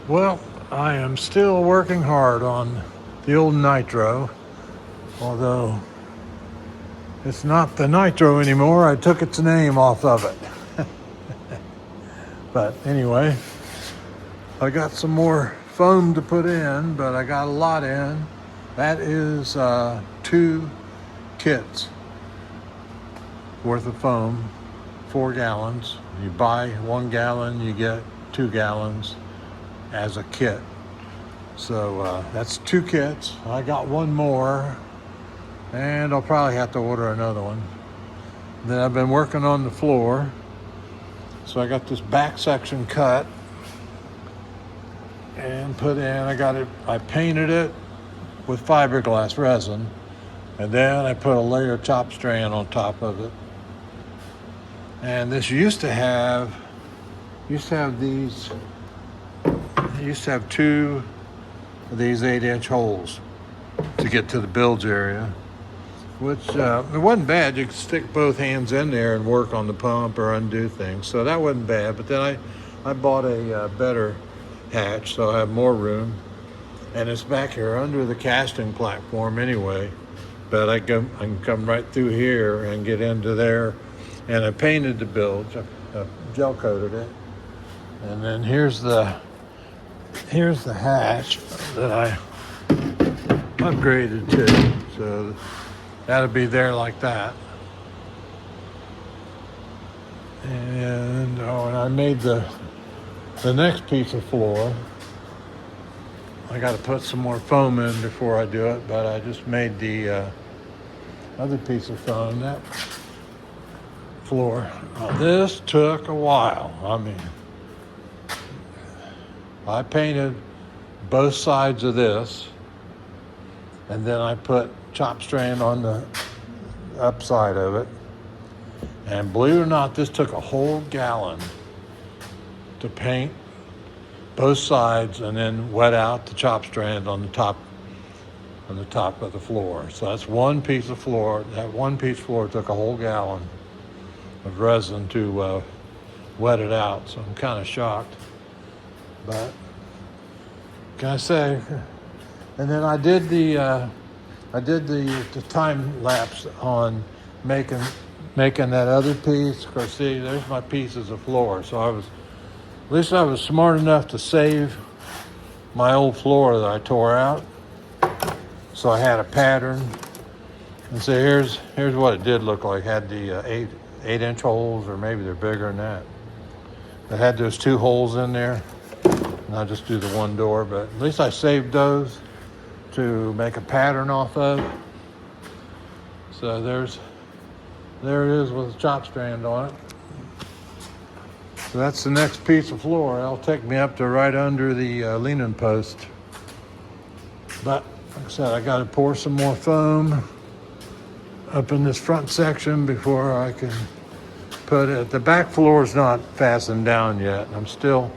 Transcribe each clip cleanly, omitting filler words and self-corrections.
Well, I am still working hard on the old nitro, although it's not the nitro anymore. I took its name off of it. But anyway, I got some more foam to put in, but I got a lot in. That is 2 kits worth of foam, 4 gallons. You buy 1 gallon, you get 2 gallons as a kit. So that's 2 kits. I got one more, and I'll probably have to order another one. Then I've been working on the floor. So I got this back section cut and put in. I painted it with fiberglass resin, and then I put a layer of chop strand on top of it. And this used to have 2 of these 8-inch holes to get to the bilge area, which it wasn't bad. You could stick both hands in there and work on the pump or undo things, so that wasn't bad. But then I bought a better hatch, so I have more room, and it's back here under the casting platform anyway. But I can come right through here and get into there, and I painted the bilge. I gel coated it, and then here's the hatch that I upgraded to, so that'll be there like that. And I made the next piece of floor. I got to put some more foam in before I do it, but I just made the other piece of foam, that floor. This took a while. I mean, I painted both sides of this, and then I put chop strand on the upside of it. And believe it or not, this took a whole gallon to paint both sides and then wet out the chop strand on the top of the floor. So that's one piece of floor. That one piece of floor took a whole gallon of resin to wet it out. So I'm kind of shocked. But can I say? And then I did the time lapse on making that other piece. Of course, see, there's my pieces of floor. So at least I was smart enough to save my old floor that I tore out. So I had a pattern, and so here's what it did look like. It had the 8-inch holes, or maybe they're bigger than that. It had those 2 holes in there, and I'll just do the one door. But at least I saved those to make a pattern off of. So there it is with a chop strand on it. So that's the next piece of floor. That'll take me up to right under the leaning post. But like I said, I got to pour some more foam up in this front section before I can put it. The back floor is not fastened down yet. I'm still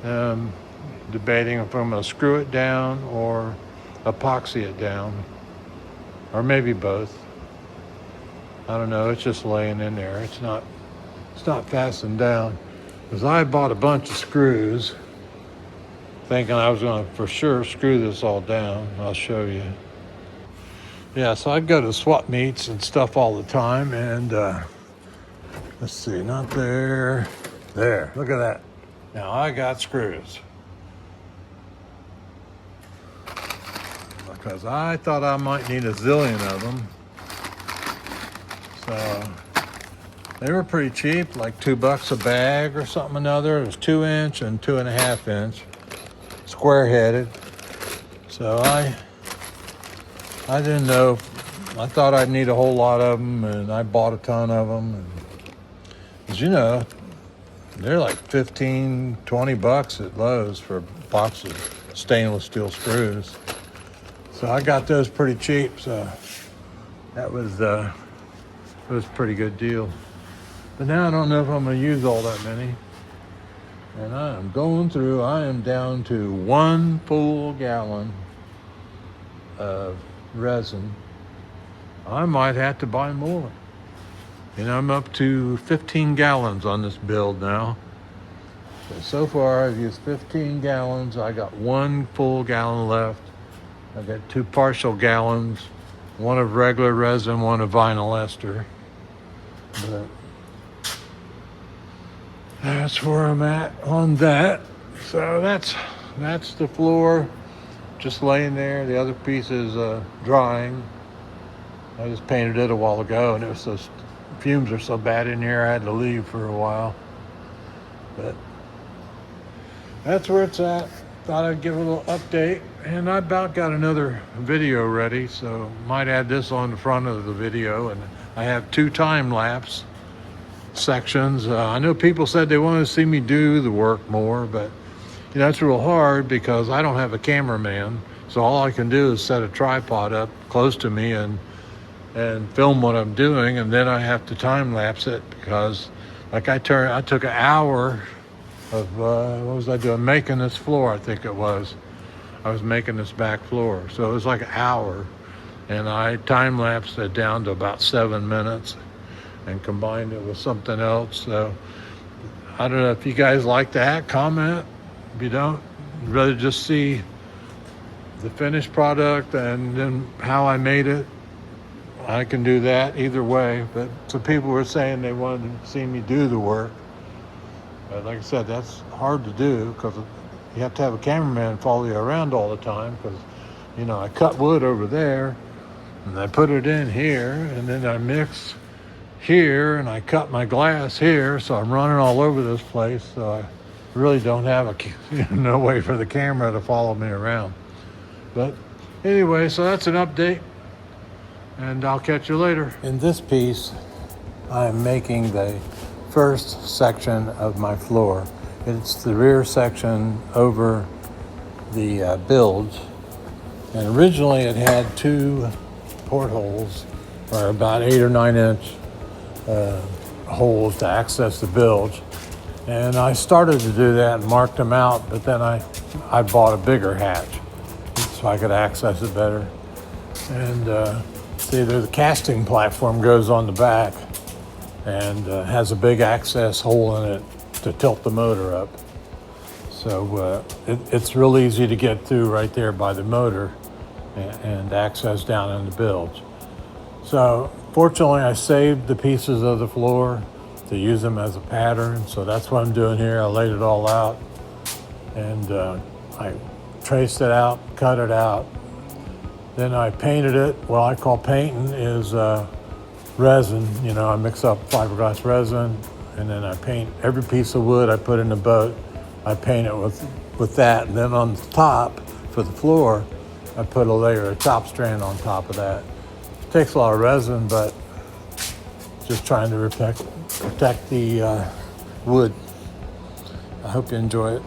debating if I'm going to screw it down or epoxy it down, or maybe both. I don't know. It's just laying in there. It's not fastened down, because I bought a bunch of screws thinking I was going to for sure screw this all down. I'll show you. Yeah, so I go to swap meets and stuff all the time, and let's see, not there. There, look at that. Now I got screws, because I thought I might need a zillion of them. So they were pretty cheap, like $2 a bag or something or another. It was 2-inch and 2.5-inch, square-headed. So I didn't know. I thought I'd need a whole lot of them, and I bought a ton of them. And, as you know, they're like $15-20 at Lowe's for a box of stainless steel screws. So I got those pretty cheap. So that was a pretty good deal. But now I don't know if I'm going to use all that many. And I am going through. I am down to 1 full gallon of resin. I might have to buy more. And I'm up to 15 gallons on this build now. So far I've used 15 gallons. I got 1 full gallon left. I got 2 partial gallons, one of regular resin, one of vinyl ester. But that's where I'm at on that. So that's the floor, just laying there. The other piece is drying. I just painted it a while ago, and it was just fumes are so bad in here I had to leave for a while. But that's where it's at. Thought I'd give a little update, and I about got another video ready, so might add this on the front of the video. And I have 2 time-lapse sections. I know people said they wanted to see me do the work more, but you know, that's real hard because I don't have a cameraman, so all I can do is set a tripod up close to me and film what I'm doing, and then I have to time-lapse it because like I took an hour of what was I doing? Making this floor, I think it was. I was making this back floor. So it was like an hour, and I time-lapsed it down to about 7 minutes and combined it with something else. So I don't know if you guys like that, comment. If you don't, you'd rather just see the finished product and then how I made it, I can do that either way. But some people were saying they wanted to see me do the work. But like I said, that's hard to do because you have to have a cameraman follow you around all the time because, you know, I cut wood over there and I put it in here, and then I mix here and I cut my glass here, so I'm running all over this place. So I really don't have no way for the camera to follow me around. But anyway, so that's an update, and I'll catch you later. In this piece, I'm making the first section of my floor. It's the rear section over the bilge, and originally it had 2 portholes, or about 8 or 9 inch holes to access the bilge. And I started to do that and marked them out, but then I bought a bigger hatch so I could access it better. And see, the casting platform goes on the back and has a big access hole in it to tilt the motor up. So it's real easy to get through right there by the motor and access down in the bilge. So fortunately, I saved the pieces of the floor to use them as a pattern. So that's what I'm doing here. I laid it all out, and I traced it out, cut it out. Then I painted it. What I call painting is resin. You know, I mix up fiberglass resin, and then I paint every piece of wood I put in the boat. I paint it with that, and then on the top for the floor, I put a layer of top strand on top of that. It takes a lot of resin, but just trying to protect the wood. I hope you enjoy it.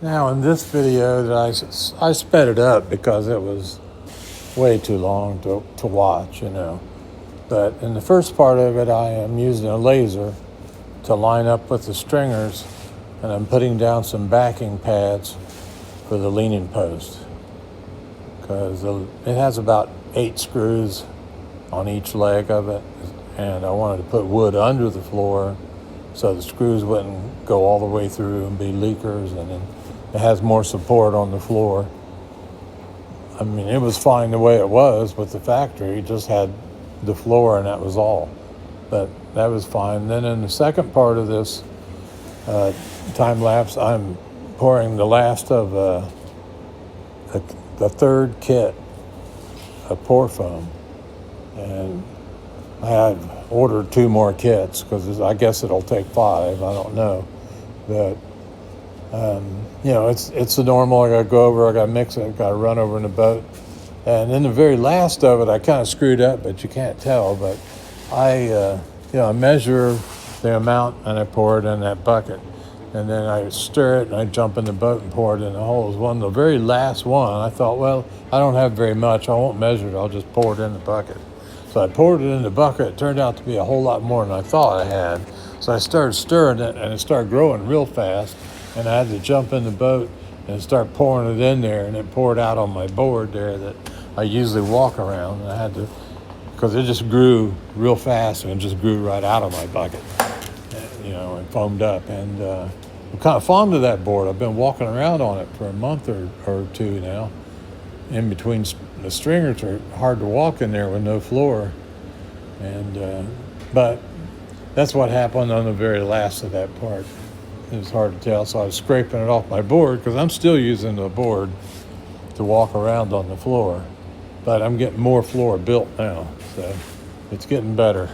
Now in this video that I sped it up because it was way too long to watch, you know. But in the first part of it, I am using a laser to line up with the stringers, and I'm putting down some backing pads for the leaning post, because it has about 8 screws on each leg of it, and I wanted to put wood under the floor so the screws wouldn't go all the way through and be leakers, and then it has more support on the floor. I mean, it was fine the way it was with the factory. It just had the floor and that was all. But that was fine. Then in the second part of this time lapse, I'm pouring the last of the third kit of pour foam. And I have ordered 2 more kits because I guess it'll take 5. I don't know. But you know, it's the normal. I gotta go over, I gotta mix it, gotta run over in the boat. And then the very last of it, I kind of screwed up, but you can't tell. But I measure the amount and I pour it in that bucket. And then I stir it and I jump in the boat and pour it in the holes. The very last one, I thought, well, I don't have very much. I won't measure it. I'll just pour it in the bucket. So I poured it in the bucket. It turned out to be a whole lot more than I thought I had. So I started stirring it and it started growing real fast. And I had to jump in the boat and start pouring it in there, and it poured out on my board there that I usually walk around. And I had to, because it just grew real fast and it just grew right out of my bucket, you know, and foamed up. And I'm kind of fond of that board. I've been walking around on it for a month or 2 now. In between the stringers are hard to walk in there with no floor. And but that's what happened on the very last of that part. It was hard to tell, so I was scraping it off my board because I'm still using the board to walk around on the floor. But I'm getting more floor built now, so it's getting better.